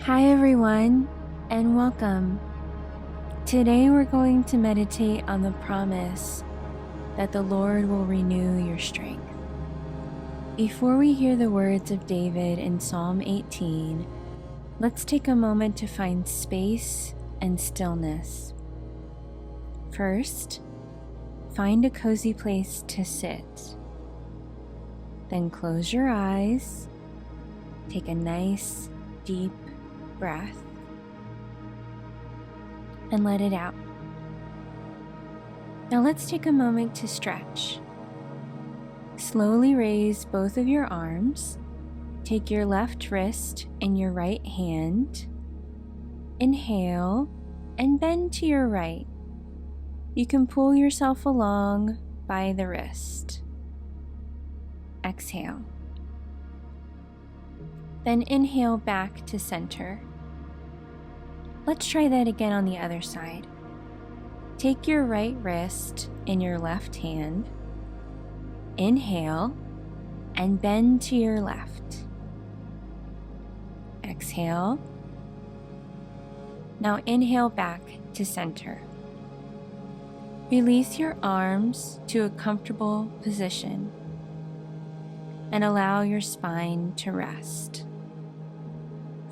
Hi everyone, and welcome. Today we're going to meditate on the promise that the Lord will renew your strength. Before we hear the words of David in Psalm 18, let's take a moment to find space and stillness. First, find a cozy place to sit. Then close your eyes, take a nice, deep breath, and let it out. Now let's take a moment to stretch. Slowly raise both of your arms. Take your left wrist in your right hand. Inhale and bend to your right. You can pull yourself along by the wrist. Exhale. Then inhale back to center. Let's try that again on the other side. Take your right wrist in your left hand. Inhale and bend to your left. Exhale. Now inhale back to center. Release your arms to a comfortable position and allow your spine to rest.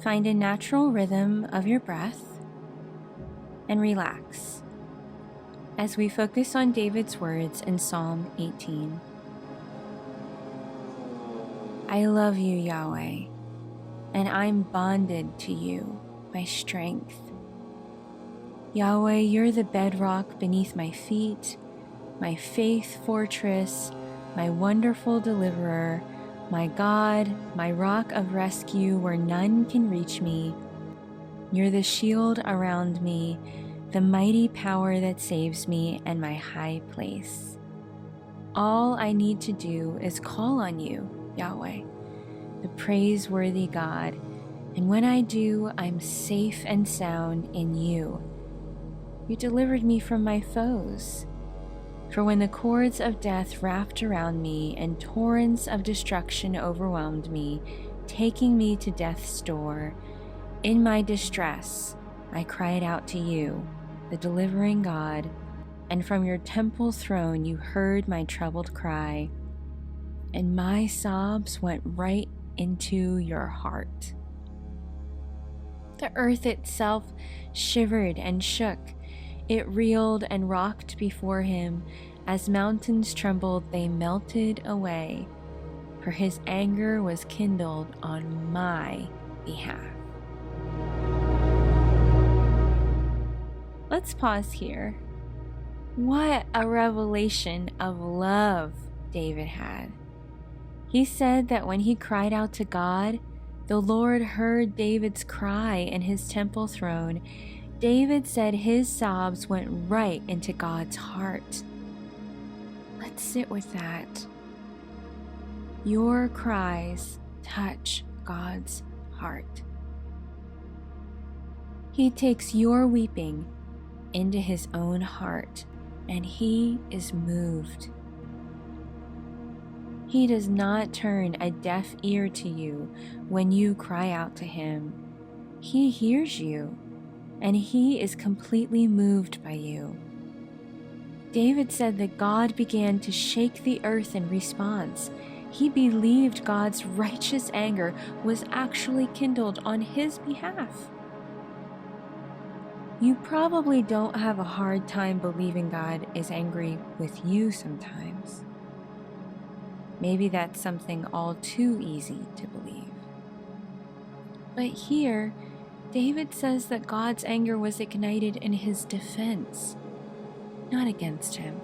Find a natural rhythm of your breath and relax as we focus on David's words in Psalm 18. I love you, Yahweh, and I'm bonded to you, my strength. Yahweh, you're the bedrock beneath my feet, my faith fortress, my wonderful deliverer, my God, my rock of rescue where none can reach me. You're the shield around me, the mighty power that saves me, and my high place. All I need to do is call on you, Yahweh, the praiseworthy God, and when I do, I'm safe and sound in you. You delivered me from my foes. For when the cords of death wrapped around me and torrents of destruction overwhelmed me, taking me to death's door, in my distress I cried out to you, the delivering God, and from your temple throne you heard my troubled cry, and my sobs went right into your heart. The earth itself shivered and shook. It reeled and rocked before him. As mountains trembled, they melted away, for his anger was kindled on my behalf. Let's pause here. What a revelation of love David had. He said that when he cried out to God, the Lord heard David's cry in his temple throne. David said his sobs went right into God's heart. Let's sit with that. Your cries touch God's heart. He takes your weeping into his own heart, and he is moved. He does not turn a deaf ear to you when you cry out to him. He hears you, and he is completely moved by you. David said that God began to shake the earth in response. He believed God's righteous anger was actually kindled on his behalf. You probably don't have a hard time believing God is angry with you sometimes. Maybe that's something all too easy to believe. But here, David says that God's anger was ignited in his defense, not against him.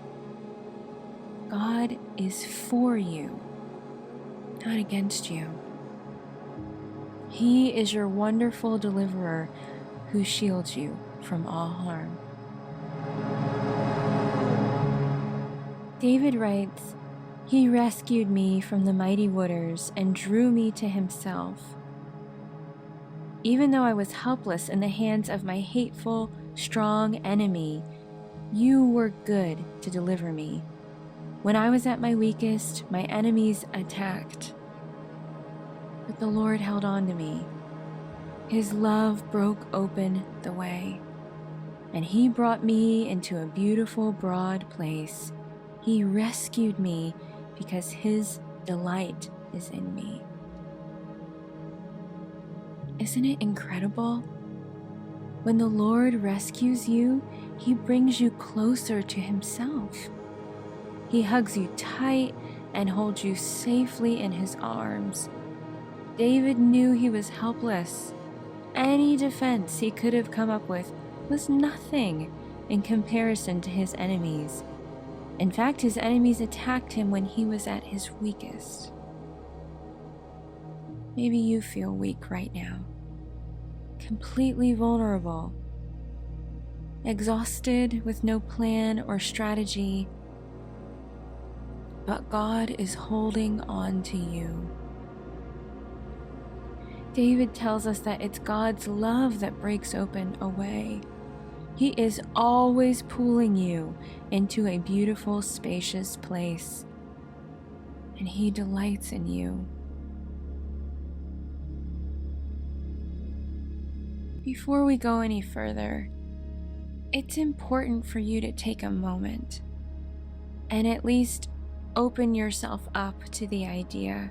God is for you, not against you. He is your wonderful deliverer who shields you from all harm. David writes, "He rescued me from the mighty waters and drew me to himself. Even though I was helpless in the hands of my hateful, strong enemy, you were good to deliver me. When I was at my weakest, my enemies attacked. But the Lord held on to me. His love broke open the way, and He brought me into a beautiful, broad place. He rescued me because His delight is in me. Isn't it incredible? When the Lord rescues you, He brings you closer to Himself. He hugs you tight and holds you safely in His arms. David knew he was helpless. Any defense he could have come up with was nothing in comparison to his enemies. In fact, his enemies attacked him when he was at his weakest. Maybe you feel weak right now, completely vulnerable, exhausted with no plan or strategy, but God is holding on to you. David tells us that it's God's love that breaks open a way. He is always pulling you into a beautiful, spacious place, and He delights in you. Before we go any further, it's important for you to take a moment and at least open yourself up to the idea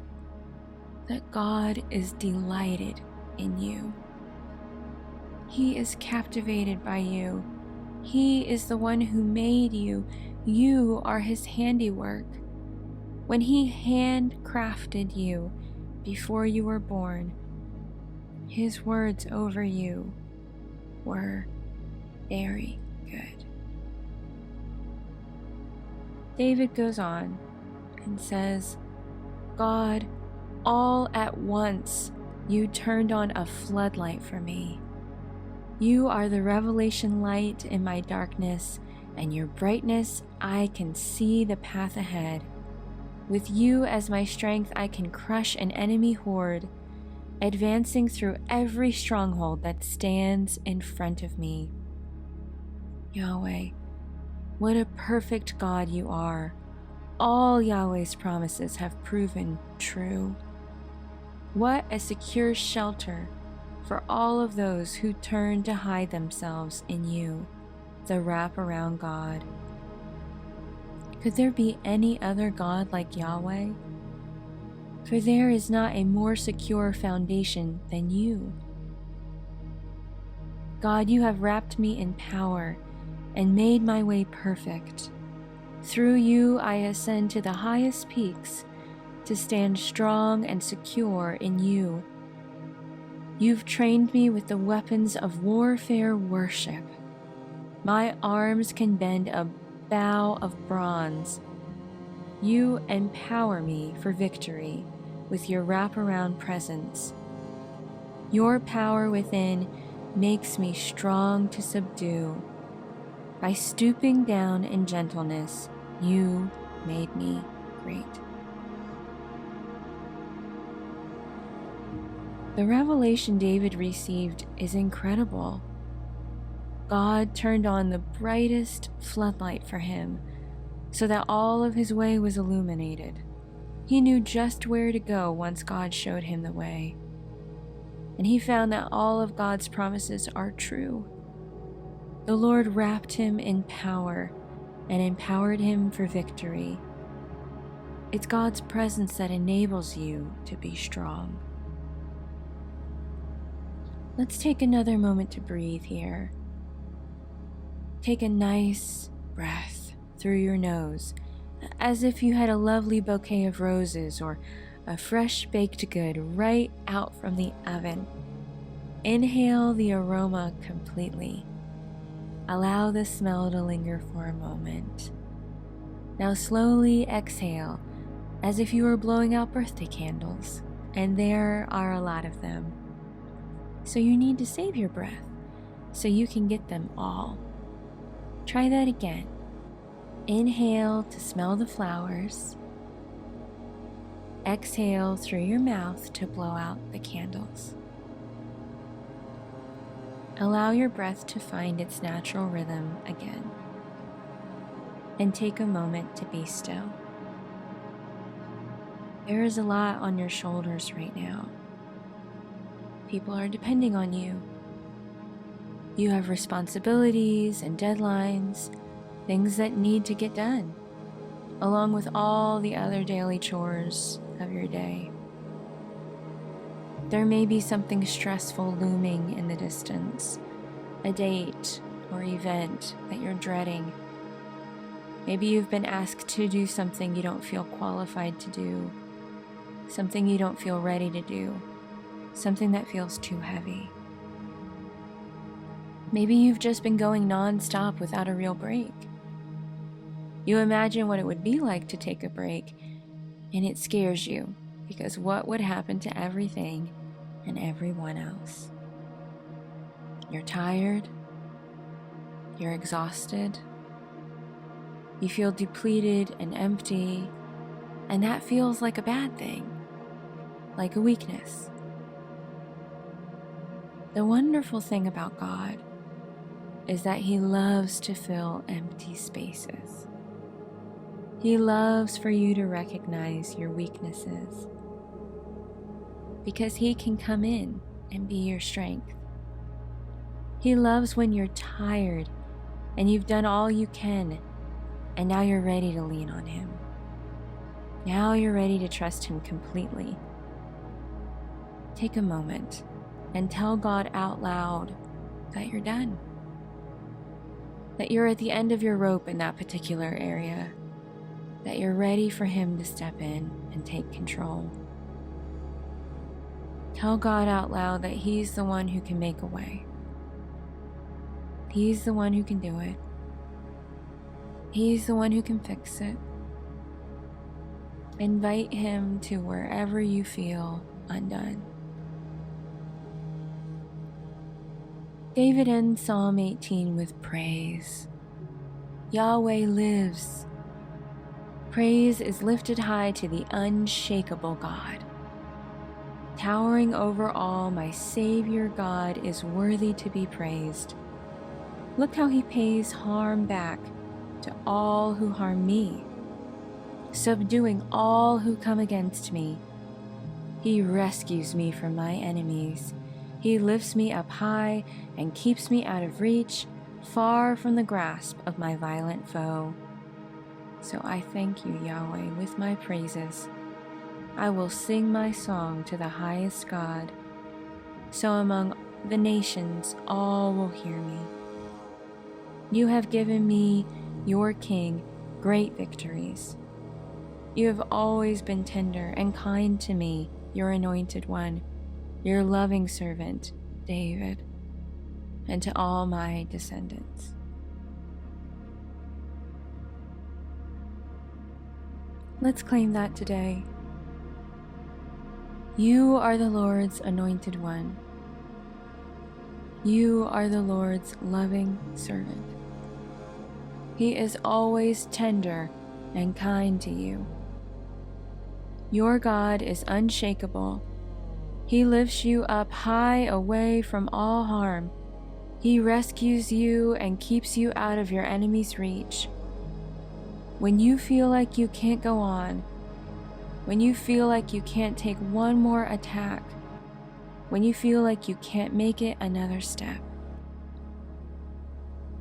that God is delighted in you. He is captivated by you. He is the one who made you. You are His handiwork. When He handcrafted you before you were born, His words over you were very good. David goes on and says, God, all at once you turned on a floodlight for me. You are the revelation light in my darkness, and your brightness I can see the path ahead. With you as my strength, I can crush an enemy horde, advancing through every stronghold that stands in front of me. Yahweh, what a perfect God you are. All Yahweh's promises have proven true. What a secure shelter for all of those who turn to hide themselves in you, the wraparound God. Could there be any other God like Yahweh? For there is not a more secure foundation than you. God, you have wrapped me in power and made my way perfect. Through you I ascend to the highest peaks to stand strong and secure in you. You've trained me with the weapons of warfare worship. My arms can bend a bow of bronze. You empower me for victory with your wraparound presence. Your power within makes me strong to subdue. By stooping down in gentleness, you made me great. The revelation David received is incredible. God turned on the brightest floodlight for him so that all of his way was illuminated. He knew just where to go once God showed him the way. And he found that all of God's promises are true. The Lord wrapped him in power and empowered him for victory. It's God's presence that enables you to be strong. Let's take another moment to breathe here. Take a nice breath through your nose, as if you had a lovely bouquet of roses or a fresh baked good right out from the oven. Inhale the aroma completely. Allow the smell to linger for a moment. Now slowly exhale, as if you were blowing out birthday candles, and there are a lot of them. So you need to save your breath so you can get them all. Try that again. Inhale to smell the flowers. Exhale through your mouth to blow out the candles. Allow your breath to find its natural rhythm again. And take a moment to be still. There is a lot on your shoulders right now. People are depending on you. You have responsibilities and deadlines, things that need to get done, along with all the other daily chores of your day. There may be something stressful looming in the distance, a date or event that you're dreading. Maybe you've been asked to do something you don't feel qualified to do, something you don't feel ready to do, something that feels too heavy. Maybe you've just been going non-stop without a real break. You imagine what it would be like to take a break, and it scares you because what would happen to everything and everyone else? You're tired, you're exhausted, you feel depleted and empty, and that feels like a bad thing, like a weakness. The wonderful thing about God is that He loves to fill empty spaces. He loves for you to recognize your weaknesses because He can come in and be your strength. He loves when you're tired and you've done all you can and now you're ready to lean on Him. Now you're ready to trust Him completely. Take a moment and tell God out loud that you're done, that you're at the end of your rope in that particular area, that you're ready for Him to step in and take control. Tell God out loud that He's the one who can make a way. He's the one who can do it. He's the one who can fix it. Invite Him to wherever you feel undone. David ends Psalm 18 with praise. Yahweh lives. Praise is lifted high to the unshakable God. Towering over all, my Savior God is worthy to be praised. Look how He pays harm back to all who harm me, subduing all who come against me. He rescues me from my enemies. He lifts me up high and keeps me out of reach, far from the grasp of my violent foe. So I thank you, Yahweh, with my praises. I will sing my song to the highest God, so among the nations all will hear me. You have given me, your King, great victories. You have always been tender and kind to me, your anointed one, your loving servant, David, and to all my descendants. Let's claim that today. You are the Lord's anointed one. You are the Lord's loving servant. He is always tender and kind to you. Your God is unshakable. He lifts you up high away from all harm. He rescues you and keeps you out of your enemy's reach. When you feel like you can't go on, when you feel like you can't take one more attack, when you feel like you can't make it another step,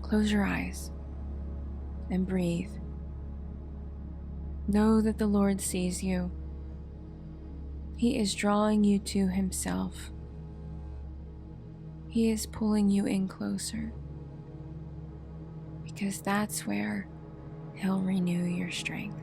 close your eyes and breathe. Know that the Lord sees you. He is drawing you to Himself. He is pulling you in closer, because that's where He'll renew your strength.